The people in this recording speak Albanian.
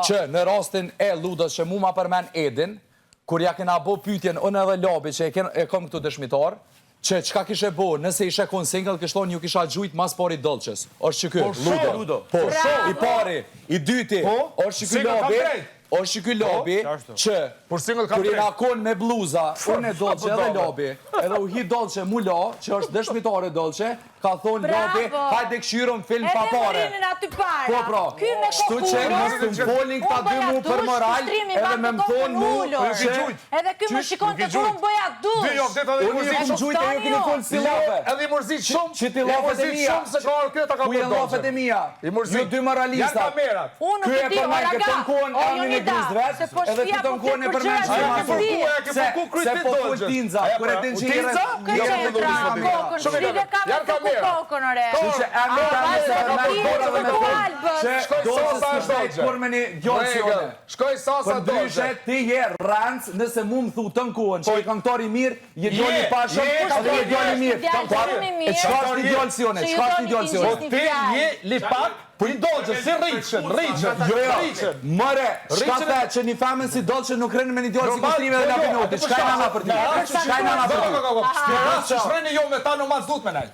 që në rastin e Ludës që mu ma përmen Edin, kur ja kena bo pytjen unë edhe Labi që e kom këtu dëshmitar, që qka kishe bo, nëse ishe kon single, kështon ju kisha gjujt mas pari Dolqes. Orë që kërë, Ludo. Po, i pari, i dyti, orë që kërë Labi, orë që kërë Labi, që kur i rakon me bluza, unë e Dolqe edhe Labi, edhe u hi Dolqe mula, që është dëshmitare Dolqe, ka thonë Labi, hajde këshyron film pa pare. Po pra, shtu që mos të mfolin këta dy mu për moral, edhe me më thonë mu, edhe këj më shikon të tonë bëja dush. Unë i këmë gjujt e ju këni folë si lafe. Edhe i mërzit shumë, Që ti lafet e mija. Ku jenë lafet e mija. Ju dy moralista. Unë nuk e di, Oraga, Jonida, se po shpia po ke përgjërës e më përdi. Se po full tinza. Kure din që Shrive ka me të ku kokën, ore. Që e më ta me se përmen dora dhe me folë. Që do që s'kështet kur me një gjocione. Shkoj sasa Për ndryshe ti je rëndës nëse mu më thu të në kuën, që i këngëtori mirë, je djoli pashëm, edhe je djoli mirë. E qka është një djoli sione, qka është një djoli sione? Po ti je lipak, po i Dolqe, si rriqën. Mëre, shka the që një femen si Dolqe nuk rënë me një djoli si kushtrime dhe nga pinoti, shka i nana për ti? Shka i nana për ti? Shpjegas që shreni jo me ta në mas dut me nejt.